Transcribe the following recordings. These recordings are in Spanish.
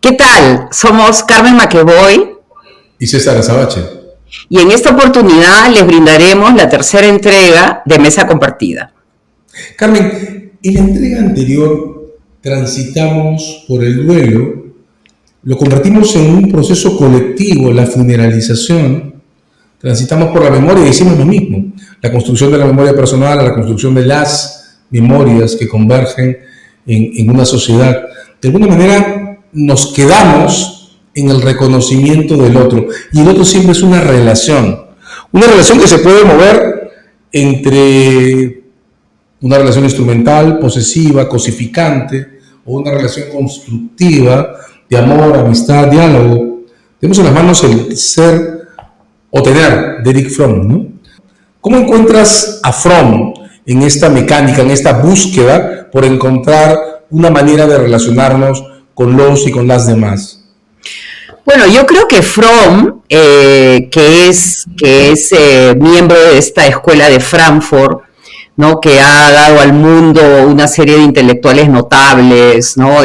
¿Qué tal? Somos Carmen Maqueboy Y César Azabache. y en esta oportunidad les brindaremos la tercera entrega de Mesa Compartida. Carmen, en la entrega anterior transitamos por el duelo, lo convertimos en un proceso colectivo, la funeralización, transitamos por la memoria y hicimos lo mismo, la construcción de la memoria personal, la construcción de las memorias que convergen en una sociedad. De alguna manera nos quedamos en el reconocimiento del otro, y el otro siempre es una relación que se puede mover entre una relación instrumental, posesiva, cosificante, o una relación constructiva de amor, amistad, diálogo. Tenemos en las manos el ser o tener de Erich Fromm, ¿no? ¿Cómo encuentras a Fromm en esta mecánica, en esta búsqueda por encontrar una manera de relacionarnos con los y con las demás? Bueno, yo creo que Fromm, que es miembro de esta escuela de Frankfurt, ¿no? Que ha dado al mundo una serie de intelectuales notables, ¿no?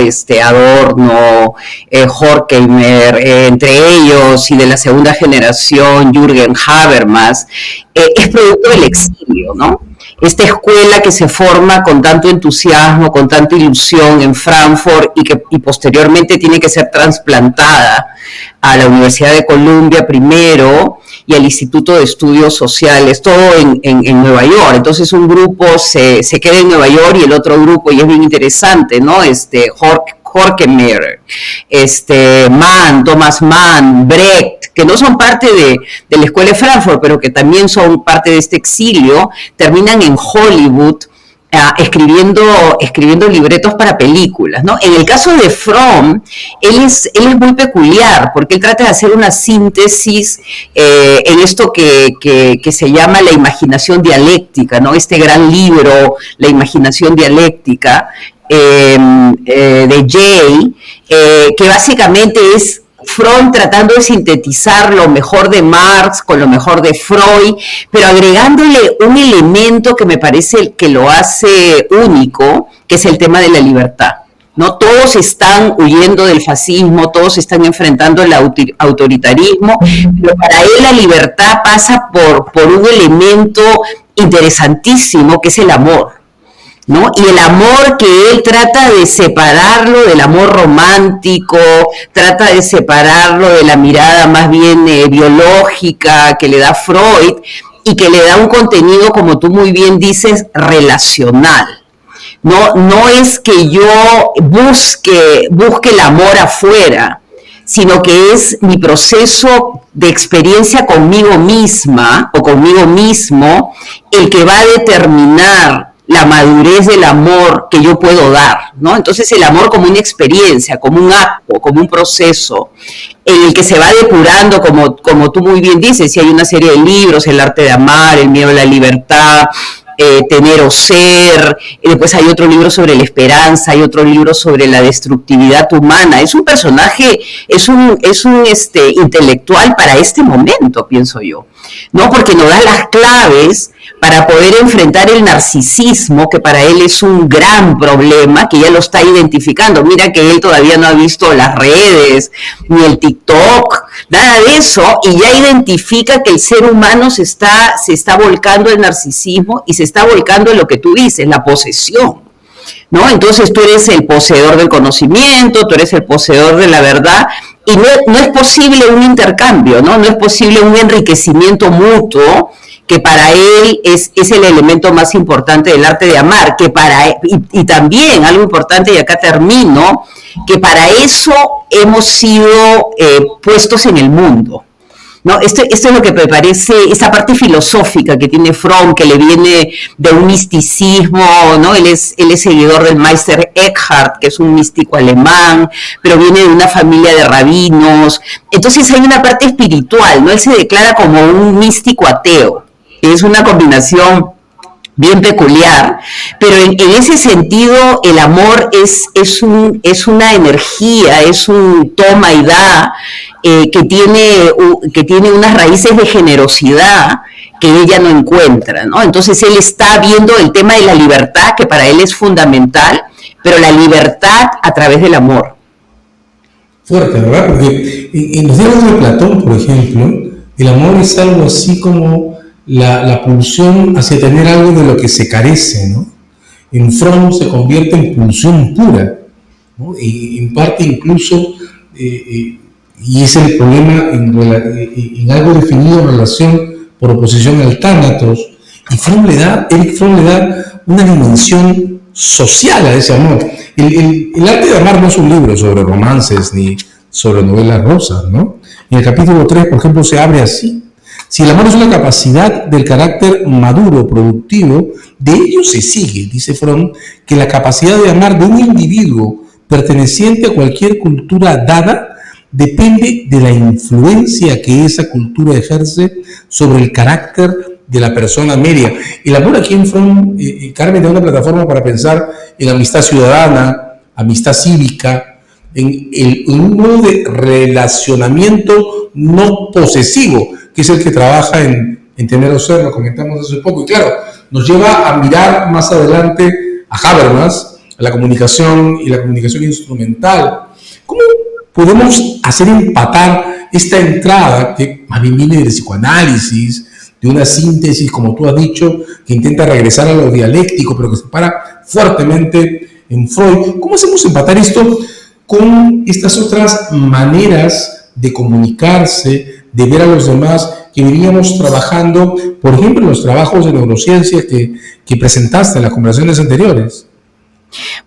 Adorno, Horkheimer, entre ellos, y de la segunda generación, Jürgen Habermas, es producto del exilio, ¿no? Esta escuela que se forma con tanto entusiasmo, con tanta ilusión en Frankfurt y posteriormente tiene que ser trasplantada a la Universidad de Columbia primero y al Instituto de Estudios Sociales, todo en Nueva York. Entonces un grupo se queda en Nueva York y el otro grupo, y es bien interesante, ¿no? Horkheimer, Thomas Mann, Brecht, que no son parte de la escuela de Frankfurt, pero que también son parte de este exilio, terminan en Hollywood escribiendo libretos para películas, ¿no? En el caso de Fromm, él es muy peculiar, porque él trata de hacer una síntesis en esto que se llama la imaginación dialéctica, ¿no? Este gran libro, La imaginación dialéctica, de Jay, que básicamente es Fromm tratando de sintetizar lo mejor de Marx con lo mejor de Freud, pero agregándole un elemento que me parece que lo hace único, que es el tema de la libertad, ¿no? Todos están huyendo del fascismo, todos están enfrentando el autoritarismo, pero para él la libertad pasa por un elemento interesantísimo, que es el amor, ¿no? Y el amor que él trata de separarlo del amor romántico, trata de separarlo de la mirada más bien biológica que le da Freud, y que le da un contenido, como tú muy bien dices, relacional. No es que yo busque el amor afuera, sino que es mi proceso de experiencia conmigo misma o conmigo mismo el que va a determinar la madurez del amor que yo puedo dar, ¿no? Entonces el amor como una experiencia, como un acto, como un proceso, en el que se va depurando, como tú muy bien dices, si hay una serie de libros, El arte de amar, El miedo a la libertad, Tener o ser, después hay otro libro sobre la esperanza, hay otro libro sobre la destructividad humana. Es un personaje, es un intelectual para este momento, pienso yo, ¿no? Porque nos da las claves para poder enfrentar el narcisismo, que para él es un gran problema, que ya lo está identificando. Mira que él todavía no ha visto las redes, ni el TikTok, nada de eso, y ya identifica que el ser humano se está volcando al narcisismo y se está volcando en lo que tú dices, la posesión, ¿no? Entonces tú eres el poseedor del conocimiento, tú eres el poseedor de la verdad, y no es posible un intercambio, ¿no? No es posible un enriquecimiento mutuo, que para él es el elemento más importante del arte de amar, y también algo importante, y acá termino, que para eso hemos sido puestos en el mundo, ¿no? Esto es lo que me parece, esa parte filosófica que tiene Fromm, que le viene de un misticismo, ¿no? Él es seguidor del Meister Eckhart, que es un místico alemán, pero viene de una familia de rabinos. Entonces hay una parte espiritual, ¿no? Él se declara como un místico ateo. Es una combinación bien peculiar, pero en ese sentido el amor es una energía, es un toma y da, que tiene unas raíces de generosidad que ella no encuentra, ¿no? Entonces él está viendo el tema de la libertad, que para él es fundamental, pero la libertad a través del amor. fuerte, ¿verdad? Porque en los diálogos de Platón, por ejemplo, el amor es algo así como la pulsión hacia tener algo de lo que se carece, ¿no? En Fromm se convierte en pulsión pura, ¿no? Y en parte incluso, y es el problema en algo definido en relación por oposición al tánatos, y Eric Fromm le da una dimensión social a ese amor. El arte de amar no es un libro sobre romances ni sobre novelas rosas, ¿no? En el capítulo 3, por ejemplo, se abre así. Si el amor es una capacidad del carácter maduro, productivo, de ello se sigue, dice Fromm, que la capacidad de amar de un individuo perteneciente a cualquier cultura dada depende de la influencia que esa cultura ejerce sobre el carácter de la persona media. El amor aquí en Fromm, Carmen, da una plataforma para pensar en amistad ciudadana, amistad cívica, en un modo de relacionamiento no posesivo, que es el que trabaja en Tener o Ser, lo comentamos hace poco. Y claro, nos lleva a mirar más adelante a Habermas, a la comunicación y la comunicación instrumental. ¿Cómo podemos hacer empatar esta entrada, que más bien viene del psicoanálisis, de una síntesis, como tú has dicho, que intenta regresar a lo dialéctico, pero que se para fuertemente en Freud? ¿Cómo hacemos empatar esto con estas otras maneras de comunicarse, de ver a los demás, que veníamos trabajando, por ejemplo, en los trabajos de neurociencia que presentaste en las conversaciones anteriores?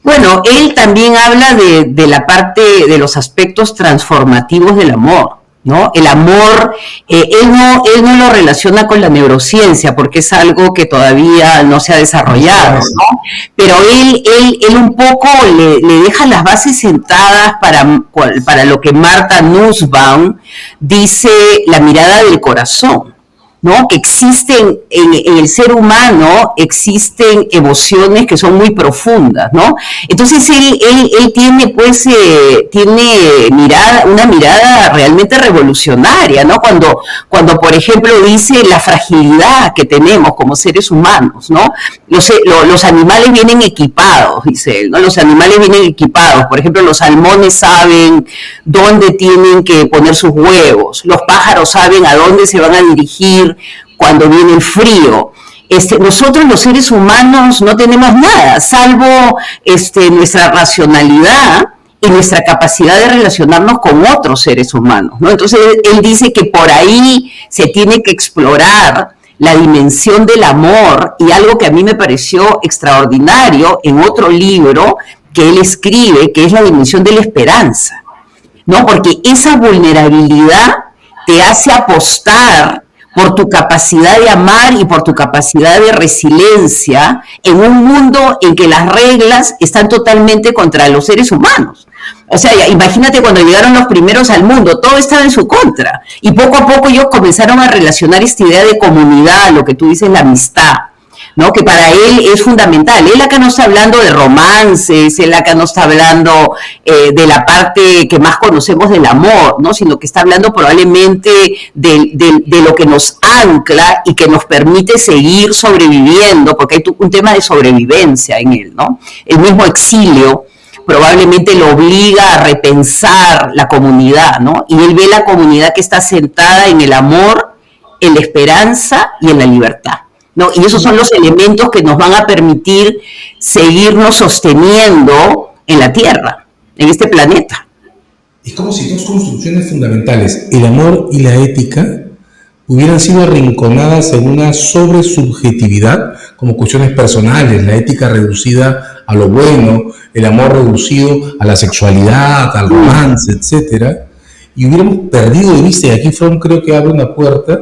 Bueno, él también habla de la parte de los aspectos transformativos del amor, ¿no? El amor, él no lo relaciona con la neurociencia porque es algo que todavía no se ha desarrollado, ¿no? Pero él un poco le deja las bases sentadas para lo que Martha Nussbaum dice, la mirada del corazón, ¿no? Que existen en el ser humano, existen emociones que son muy profundas, ¿no? Entonces él tiene, pues, una mirada realmente revolucionaria, ¿no? Cuando, por ejemplo, dice la fragilidad que tenemos como seres humanos, ¿no? Los animales vienen equipados, dice él, ¿no? Los animales vienen equipados. Por ejemplo, los salmones saben dónde tienen que poner sus huevos, los pájaros saben a dónde se van a dirigir cuando viene el frío. Nosotros los seres humanos no tenemos nada, salvo nuestra racionalidad y nuestra capacidad de relacionarnos con otros seres humanos, ¿no? Entonces él dice que por ahí se tiene que explorar la dimensión del amor, y algo que a mí me pareció extraordinario en otro libro que él escribe, que es la dimensión de la esperanza, ¿no? Porque esa vulnerabilidad te hace apostar por tu capacidad de amar y por tu capacidad de resiliencia en un mundo en que las reglas están totalmente contra los seres humanos. O sea, imagínate cuando llegaron los primeros al mundo, todo estaba en su contra. Y poco a poco ellos comenzaron a relacionar esta idea de comunidad, lo que tú dices, la amistad, ¿no? Que para él es fundamental. Él acá no está hablando de romances, él acá no está hablando de la parte que más conocemos del amor, ¿no? Sino que está hablando probablemente de lo que nos ancla y que nos permite seguir sobreviviendo, porque hay un tema de sobrevivencia en él, ¿no? El mismo exilio probablemente lo obliga a repensar la comunidad, ¿no? Y él ve la comunidad que está sentada en el amor, en la esperanza y en la libertad, ¿no? Y esos son los elementos que nos van a permitir seguirnos sosteniendo en la Tierra, en este planeta. Es como si dos construcciones fundamentales, el amor y la ética, hubieran sido arrinconadas en una sobresubjetividad como cuestiones personales, la ética reducida a lo bueno, el amor reducido a la sexualidad, al romance, etc. Y hubiéramos perdido de vista, y aquí Fromm creo que abre una puerta,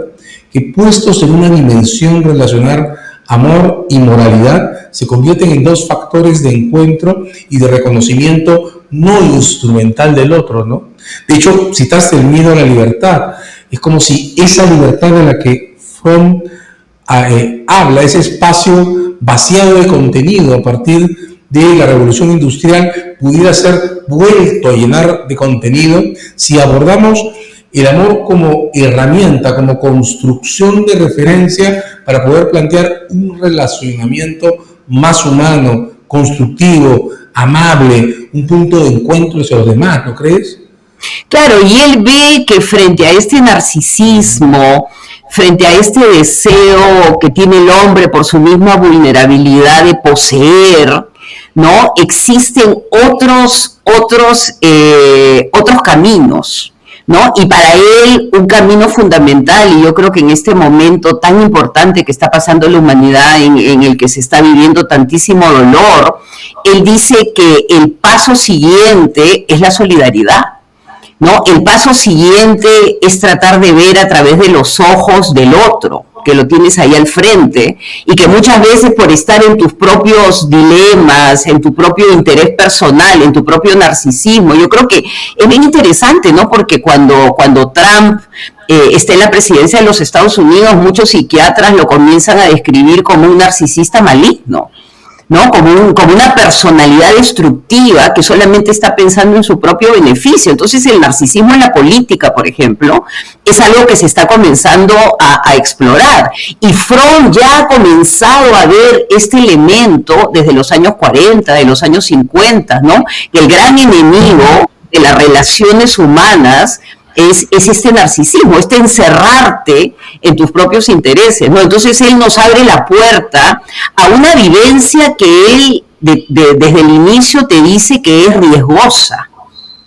que puestos en una dimensión relacionar amor y moralidad, se convierten en dos factores de encuentro y de reconocimiento no instrumental del otro, ¿no? De hecho, citaste el miedo a la libertad. Es como si esa libertad de la que Fromm habla, ese espacio vaciado de contenido a partir de la revolución industrial, pudiera ser vuelto a llenar de contenido si abordamos el amor como herramienta, como construcción de referencia para poder plantear un relacionamiento más humano, constructivo, amable, un punto de encuentro hacia los demás, ¿no crees? Claro, y él ve que frente a este narcisismo, frente a este deseo que tiene el hombre por su misma vulnerabilidad de poseer, ¿no? Existen otros caminos, ¿no? Y para él un camino fundamental, y yo creo que en este momento tan importante que está pasando la humanidad, en el que se está viviendo tantísimo dolor, él dice que el paso siguiente es la solidaridad, ¿no? El paso siguiente es tratar de ver a través de los ojos del otro, que lo tienes ahí al frente, y que muchas veces por estar en tus propios dilemas, en tu propio interés personal, en tu propio narcisismo, yo creo que es bien interesante, ¿no? Porque cuando Trump está en la presidencia de los Estados Unidos, muchos psiquiatras lo comienzan a describir como un narcisista maligno, ¿no? Como una personalidad destructiva que solamente está pensando en su propio beneficio. Entonces el narcisismo en la política, por ejemplo, es algo que se está comenzando a explorar. Y Fromm ya ha comenzado a ver este elemento desde los años 40, de los años 50, ¿no? El gran enemigo de las relaciones humanas es este narcisismo, este encerrarte en tus propios intereses, ¿no? Entonces él nos abre la puerta a una vivencia que él desde el inicio te dice que es riesgosa,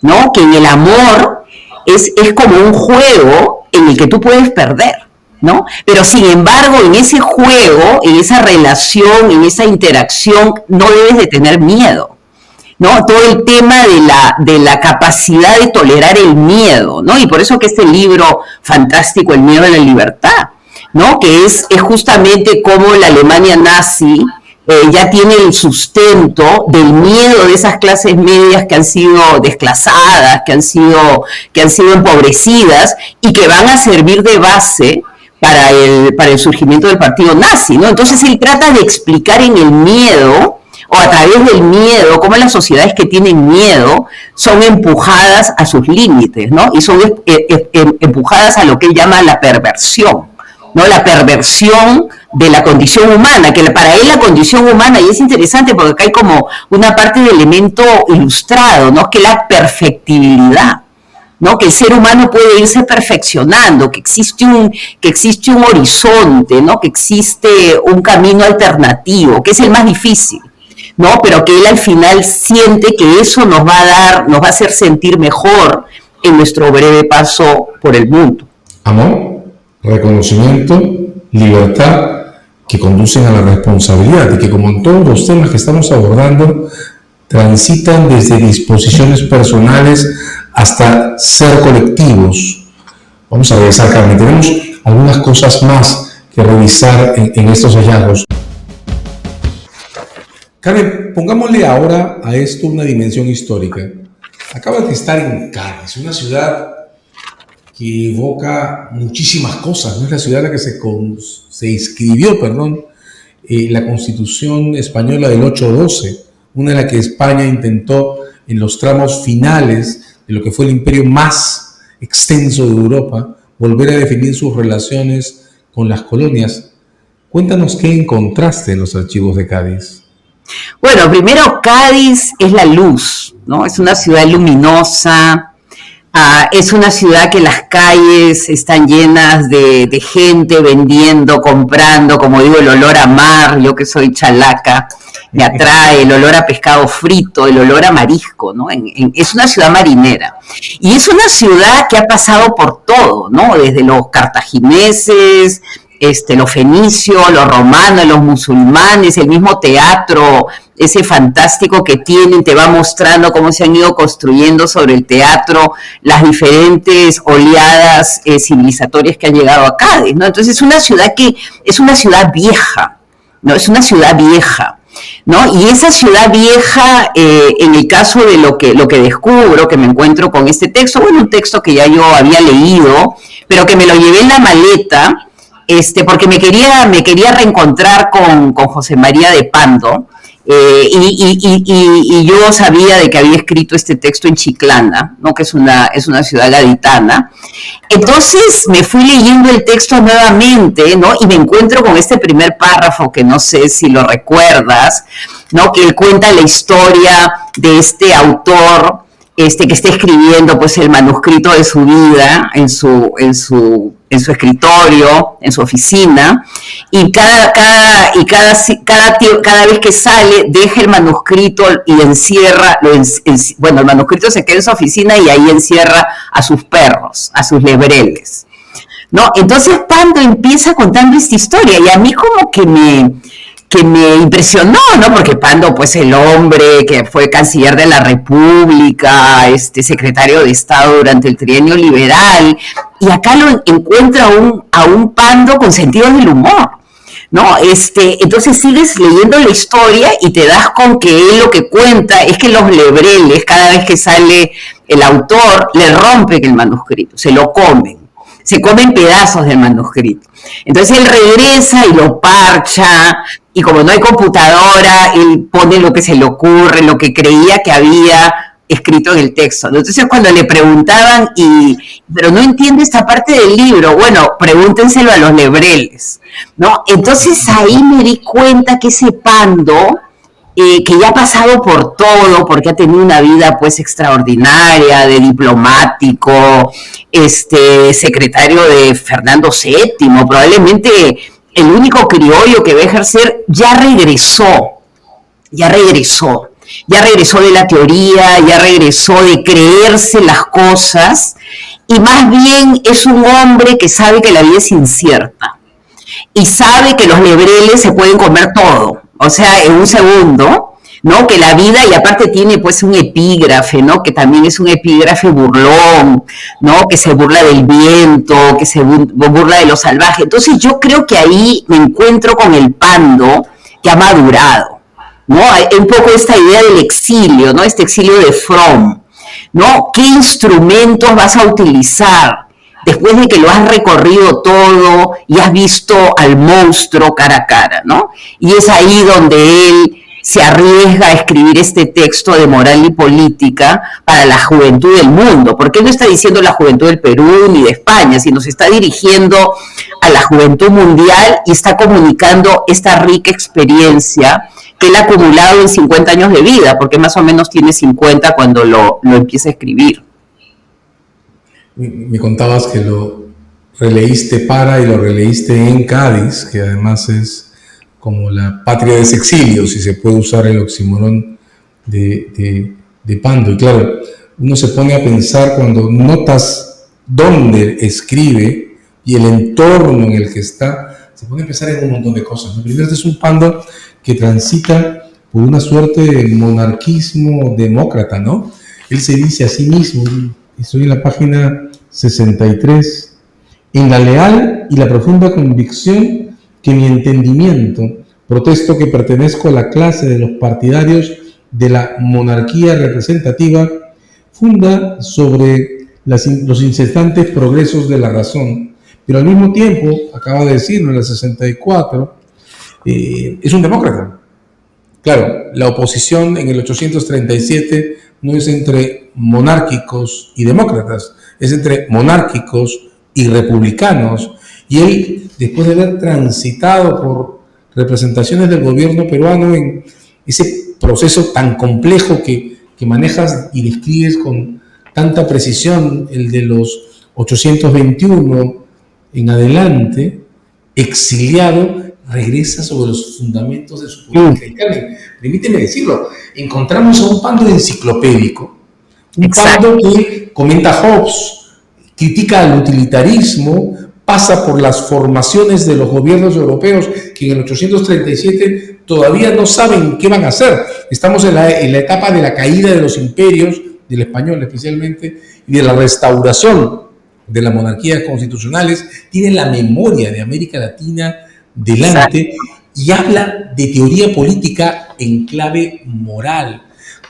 ¿no? Que en el amor es como un juego en el que tú puedes perder, ¿no? Pero sin embargo, en ese juego, en esa relación, en esa interacción, no debes de tener miedo, ¿no? Todo el tema de la capacidad de tolerar el miedo, ¿no? Y por eso que este libro fantástico, El miedo a la libertad, ¿no? Que es justamente cómo la Alemania nazi ya tiene el sustento del miedo de esas clases medias que han sido desclasadas, que han sido empobrecidas y que van a servir de base para el surgimiento del partido nazi, ¿no? Entonces él trata de explicar en el miedo, o a través del miedo, cómo las sociedades que tienen miedo son empujadas a sus límites, ¿no? Y son empujadas a lo que él llama la perversión, ¿no? La perversión de la condición humana, que para él la condición humana, y es interesante porque acá hay como una parte de elemento ilustrado, ¿no? Que es la perfectibilidad, ¿no? Que el ser humano puede irse perfeccionando, que existe un horizonte, ¿no? Que existe un camino alternativo, que es el más difícil, ¿no? Pero que él al final siente que eso nos va a hacer sentir mejor en nuestro breve paso por el mundo. Amor, reconocimiento, libertad, que conducen a la responsabilidad y que, como en todos los temas que estamos abordando, transitan desde disposiciones personales hasta ser colectivos. Vamos a revisar, Carmen, tenemos algunas cosas más que revisar en estos hallazgos. Carmen, pongámosle ahora a esto una dimensión histórica. Acabas de estar en Cádiz, una ciudad que evoca muchísimas cosas, ¿no? Es la ciudad en la que se inscribió, la Constitución Española del 812, una en la que España intentó, en los tramos finales de lo que fue el imperio más extenso de Europa, volver a definir sus relaciones con las colonias. Cuéntanos qué encontraste en los archivos de Cádiz. Bueno, primero Cádiz es la luz, ¿no? Es una ciudad luminosa, es una ciudad que las calles están llenas de gente vendiendo, comprando, como digo, el olor a mar, yo que soy chalaca, me atrae el olor a pescado frito, el olor a marisco, ¿no? Es una ciudad marinera. Y es una ciudad que ha pasado por todo, ¿no? Desde los cartagineses, los fenicios, los romanos, los musulmanes, el mismo teatro, ese fantástico que tienen, te va mostrando cómo se han ido construyendo sobre el teatro las diferentes oleadas civilizatorias que han llegado a Cádiz, ¿no? Entonces es una ciudad vieja, ¿no? Es una ciudad vieja, ¿no? Y esa ciudad vieja, en el caso de lo que descubro, que me encuentro con este texto, bueno, un texto que ya yo había leído, pero que me lo llevé en la maleta, porque me quería reencontrar con José María de Pando, y yo sabía de que había escrito este texto en Chiclana, ¿no? Que es una ciudad gaditana. Entonces me fui leyendo el texto nuevamente, ¿no? Y me encuentro con este primer párrafo que no sé si lo recuerdas, ¿no? Que él cuenta la historia de este autor que está escribiendo pues el manuscrito de su vida en su escritorio, en su oficina, y cada vez que sale deja el manuscrito y encierra, bueno, el manuscrito se queda en su oficina y ahí encierra a sus perros, a sus lebreles, ¿no? Entonces Pando empieza contando esta historia y a mí como que me impresionó, ¿no? Porque Pando, pues el hombre que fue canciller de la República, secretario de Estado durante el trienio liberal, y acá lo encuentra a un Pando con sentido del humor, ¿no? Entonces sigues leyendo la historia y te das con que él lo que cuenta es que los lebreles, cada vez que sale el autor, le rompen el manuscrito, se comen pedazos del manuscrito. Entonces él regresa y lo parcha, y como no hay computadora, él pone lo que se le ocurre, lo que creía que había escrito en el texto. Entonces cuando le preguntaban, pero no entiende esta parte del libro, bueno, pregúntenselo a los lebreles, ¿no? Entonces ahí me di cuenta que ese Pando, que ya ha pasado por todo, porque ha tenido una vida pues extraordinaria, de diplomático, secretario de Fernando VII, probablemente el único criollo que va a ejercer, ya regresó de la teoría, ya regresó de creerse las cosas, y más bien es un hombre que sabe que la vida es incierta, y sabe que los lebreles se pueden comer todo, o sea, en un segundo, ¿no? Que la vida, y aparte tiene pues un epígrafe, ¿no? Que también es un epígrafe burlón, ¿no? Que se burla del viento, que se burla de lo salvaje. Entonces yo creo que ahí me encuentro con el Pando que ha madurado, ¿no? Hay un poco esta idea del exilio, ¿no? Este exilio de Fromm, ¿no? ¿Qué instrumentos vas a utilizar después de que lo has recorrido todo y has visto al monstruo cara a cara, ¿no? Y es ahí donde él se arriesga a escribir este texto de moral y política para la juventud del mundo, porque él no está diciendo la juventud del Perú ni de España, sino se está dirigiendo a la juventud mundial y está comunicando esta rica experiencia que él ha acumulado en 50 años de vida, porque más o menos tiene 50 cuando lo empieza a escribir. Me contabas que lo releíste y lo releíste en Cádiz, que además es como la patria de ese exilio, si se puede usar el oxímoron de Pando. Y claro, uno se pone a pensar cuando notas dónde escribe y el entorno en el que está, se pone a pensar en un montón de cosas, ¿no? Primero, es un Pando que transita por una suerte de monarquismo demócrata, ¿no? Él se dice a sí mismo, estoy en la página 63, en la leal y la profunda convicción que mi entendimiento, protesto que pertenezco a la clase de los partidarios de la monarquía representativa, funda sobre los incesantes progresos de la razón, pero al mismo tiempo, acaba de decirlo en el 64, es un demócrata. Claro, la oposición en el 837 no es entre monárquicos y demócratas, es entre monárquicos y republicanos, y él, después de haber transitado por representaciones del gobierno peruano en ese proceso tan complejo que manejas y describes con tanta precisión, el de los 821 en adelante, exiliado, regresa sobre los fundamentos de su política. Permíteme decirlo, encontramos a un Pando enciclopédico, un Pando que comenta Hobbes, critica al utilitarismo, pasa por las formaciones de los gobiernos europeos que en el 837 todavía no saben qué van a hacer. Estamos en la etapa de la caída de los imperios, del español especialmente, y de la restauración de las monarquías constitucionales. Tiene la memoria de América Latina delante y habla de teoría política en clave moral.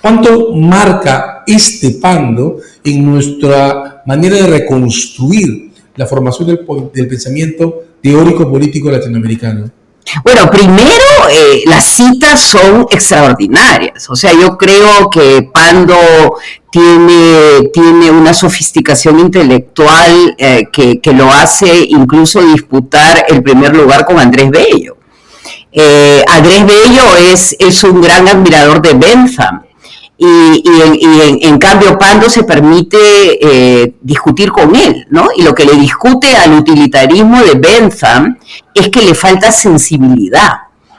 ¿Cuánto marca este Pando en nuestra manera de reconstruir la formación del pensamiento teórico-político latinoamericano? Bueno, primero, las citas son extraordinarias. O sea, yo creo que Pando tiene una sofisticación intelectual que lo hace incluso disputar el primer lugar con Andrés Bello. Andrés Bello es un gran admirador de Bentham. En cambio Pando se permite discutir con él, ¿no? Y lo que le discute al utilitarismo de Bentham es que le falta sensibilidad,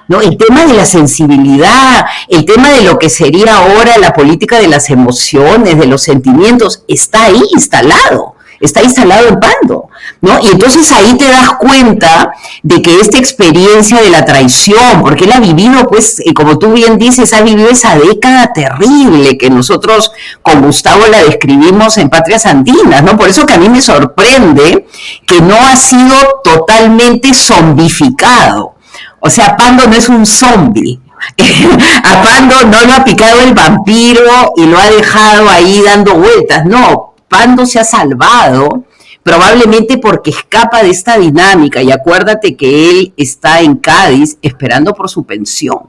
¿no? El tema de la sensibilidad, el tema de lo que sería ahora la política de las emociones, de los sentimientos, está ahí instalado. Está instalado en Pando, ¿no? Y entonces ahí te das cuenta de que esta experiencia de la traición, porque él ha vivido, pues, como tú bien dices, ha vivido esa década terrible que nosotros con Gustavo la describimos en Patrias Andinas, ¿no? Por eso que a mí me sorprende que no ha sido totalmente zombificado. O sea, Pando no es un zombie. A Pando no lo ha picado el vampiro y lo ha dejado ahí dando vueltas, no. Pando se ha salvado, probablemente porque escapa de esta dinámica, y acuérdate que él está en Cádiz esperando por su pensión.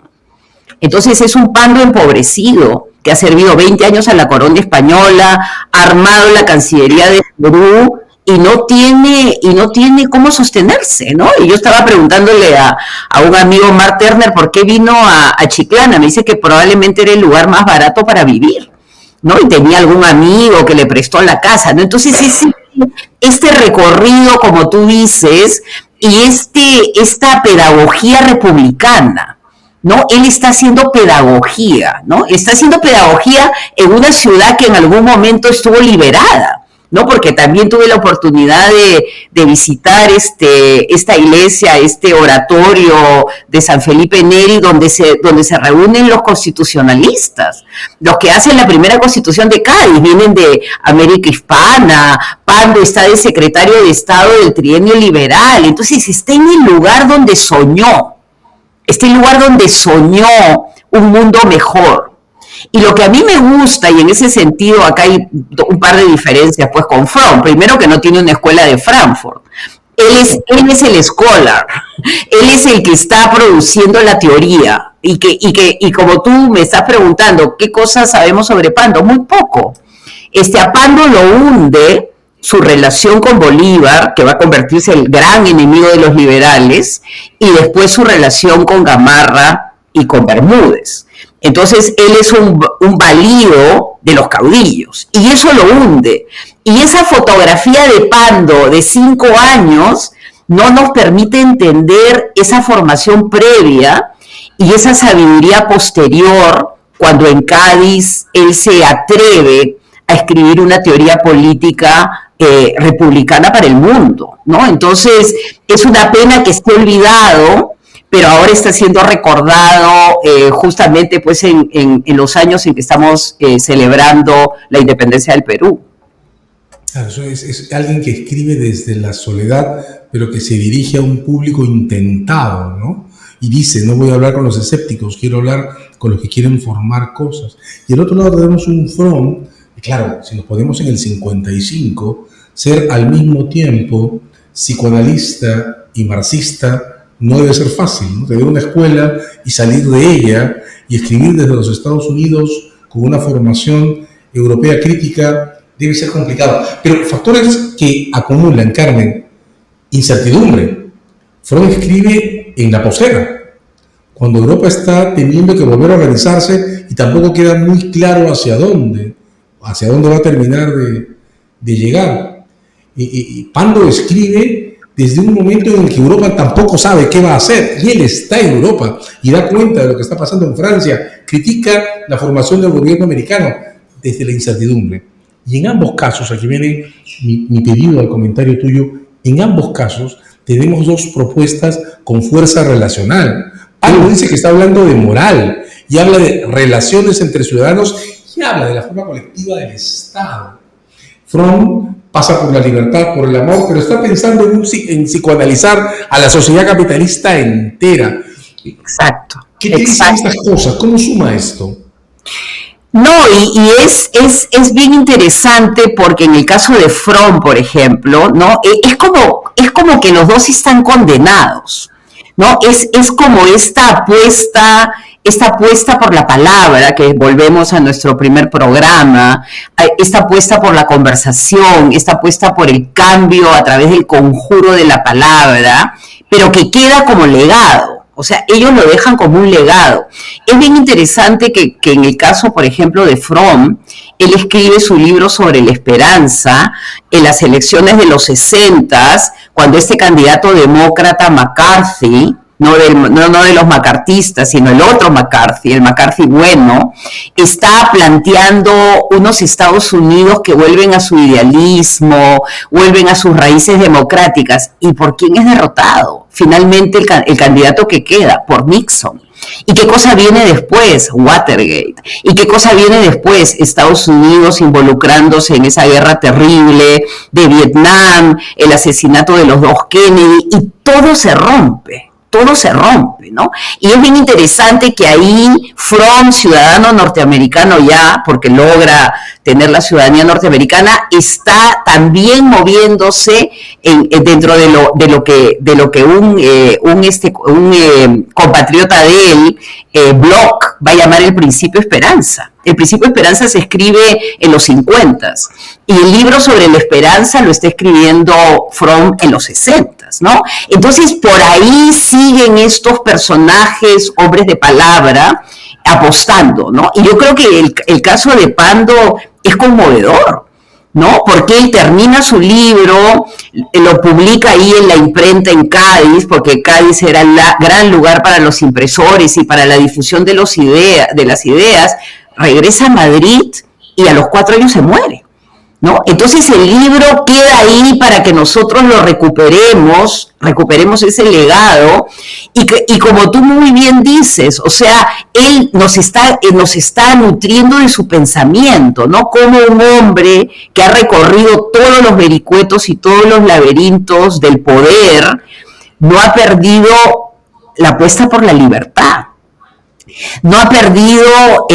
Entonces es un Pando empobrecido, que ha servido 20 años a la corona española, ha armado la Cancillería de Perú, y no tiene cómo sostenerse, ¿no? Y yo estaba preguntándole a un amigo, Mark Turner, por qué vino a Chiclana. Me dice que probablemente era el lugar más barato para vivir, ¿no? Y tenía algún amigo que le prestó la casa, ¿no? Entonces este recorrido, como tú dices, y esta pedagogía republicana, ¿no? Él está haciendo pedagogía, ¿no? Está haciendo pedagogía en una ciudad que en algún momento estuvo liberada, ¿no? Porque también tuve la oportunidad de visitar esta iglesia, este oratorio de San Felipe Neri, donde se reúnen los constitucionalistas, los que hacen la primera constitución de Cádiz, vienen de América Hispana. Pando está de secretario de Estado del trienio liberal. Entonces está en el lugar donde soñó, un mundo mejor. Y lo que a mí me gusta, y en ese sentido acá hay un par de diferencias pues con Fromm. Primero, que no tiene una escuela de Frankfurt. Él es el scholar, él es el que está produciendo la teoría, y como tú me estás preguntando, ¿qué cosas sabemos sobre Pando? Muy poco. A Pando lo hunde su relación con Bolívar, que va a convertirse en el gran enemigo de los liberales, y después su relación con Gamarra y con Bermúdez. Entonces él es un valido de los caudillos, y eso lo hunde. Y esa fotografía de Pando de 5 años no nos permite entender esa formación previa y esa sabiduría posterior, cuando en Cádiz él se atreve a escribir una teoría política republicana para el mundo, ¿no? Entonces es una pena que esté olvidado, pero ahora está siendo recordado justamente pues en los años en que estamos celebrando la independencia del Perú. Claro, eso es alguien que escribe desde la soledad, pero que se dirige a un público intentado, ¿no? Y dice, no voy a hablar con los escépticos, quiero hablar con los que quieren formar cosas. Y al otro lado tenemos un Fromm, y claro, si nos ponemos en el 55, ser al mismo tiempo psicoanalista y marxista no debe ser fácil, ¿no? Tener una escuela y salir de ella y escribir desde los Estados Unidos con una formación europea crítica debe ser complicado. Pero factores que acumulan, Carmen, incertidumbre. Freud escribe en la posguerra, cuando Europa está teniendo que volver a organizarse y tampoco queda muy claro hacia dónde va a terminar de llegar. Y Pando escribe desde un momento en el que Europa tampoco sabe qué va a hacer, y él está en Europa y da cuenta de lo que está pasando en Francia, critica la formación del gobierno americano desde la incertidumbre. Y en ambos casos, aquí viene mi pedido al comentario tuyo, en ambos casos tenemos dos propuestas con fuerza relacional. Pando dice que está hablando de moral y habla de relaciones entre ciudadanos y habla de la forma colectiva del Estado. Fromm pasa por la libertad, por el amor, pero está pensando en psicoanalizar a la sociedad capitalista entera. Exacto. ¿Qué te dicen estas cosas? ¿Cómo suma esto? No, y es bien interesante, porque en el caso de Fromm, por ejemplo, ¿no? Es como que los dos están condenados, ¿no? Es como esta apuesta por la palabra, que volvemos a nuestro primer programa, esta apuesta por la conversación, esta apuesta por el cambio a través del conjuro de la palabra, pero que queda como legado. O sea, ellos lo dejan como un legado. Es bien interesante que en el caso, por ejemplo, de Fromm, él escribe su libro sobre la esperanza en las elecciones de los 60, cuando este candidato demócrata McCarthy, no de los macartistas, sino el otro McCarthy, el McCarthy bueno, está planteando unos Estados Unidos que vuelven a su idealismo, vuelven a sus raíces democráticas. ¿Y por quién es derrotado? Finalmente el candidato que queda, por Nixon. ¿Y qué cosa viene después? Watergate. ¿Y qué cosa viene después? Estados Unidos involucrándose en esa guerra terrible de Vietnam, el asesinato de los dos Kennedy, y todo se rompe, ¿no? Y es bien interesante que ahí Fromm, ciudadano norteamericano ya, porque logra tener la ciudadanía norteamericana, está también moviéndose dentro de lo que un compatriota de él, Bloch, va a llamar el principio esperanza. El principio esperanza se escribe en los 50 y el libro sobre la esperanza lo está escribiendo Fromm en los 60, ¿no? Entonces, por ahí siguen estos personajes, hombres de palabra, apostando, ¿no? Y yo creo que el caso de Pando es conmovedor, ¿no? Porque él termina su libro, lo publica ahí en la imprenta en Cádiz, porque Cádiz era el gran lugar para los impresores y para la difusión de las ideas, regresa a Madrid y a los 4 años se muere, ¿no? Entonces el libro queda ahí para que nosotros lo recuperemos ese legado, y como tú muy bien dices, o sea, él nos está nutriendo de su pensamiento, ¿no? Como un hombre que ha recorrido todos los vericuetos y todos los laberintos del poder, no ha perdido la apuesta por la libertad. No ha perdido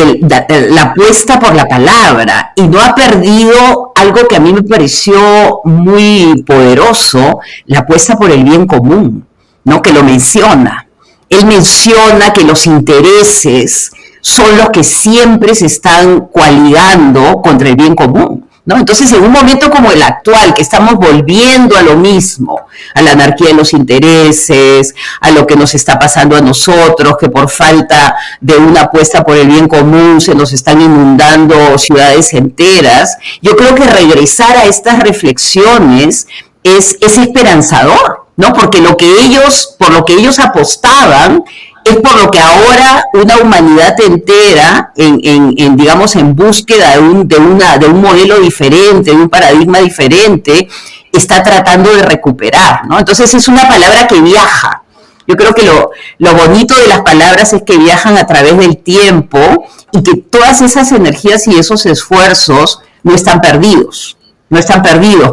la apuesta por la palabra, y no ha perdido algo que a mí me pareció muy poderoso, la apuesta por el bien común, ¿no? Que lo menciona. Él menciona que los intereses son los que siempre se están coaligando contra el bien común, ¿no? Entonces, en un momento como el actual, que estamos volviendo a lo mismo, a la anarquía de los intereses, a lo que nos está pasando a nosotros, que por falta de una apuesta por el bien común se nos están inundando ciudades enteras, yo creo que regresar a estas reflexiones es esperanzador, ¿no? Porque por lo que ellos apostaban, es por lo que ahora una humanidad entera, digamos, en búsqueda de un modelo diferente, de un paradigma diferente, está tratando de recuperar, ¿no? Entonces es una palabra que viaja. Yo creo que lo bonito de las palabras es que viajan a través del tiempo, y que todas esas energías y esos esfuerzos no están perdidos,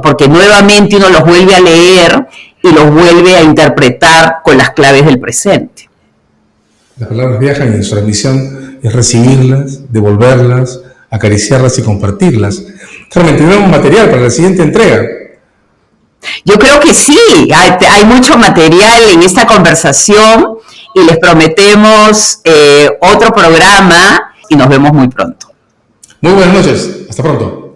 porque nuevamente uno los vuelve a leer y los vuelve a interpretar con las claves del presente. Las palabras viajan y nuestra misión es recibirlas, devolverlas, acariciarlas y compartirlas. Carmen, ¿tenemos material para la siguiente entrega? Yo creo que sí, hay mucho material en esta conversación, y les prometemos otro programa, y nos vemos muy pronto. Muy buenas noches, hasta pronto.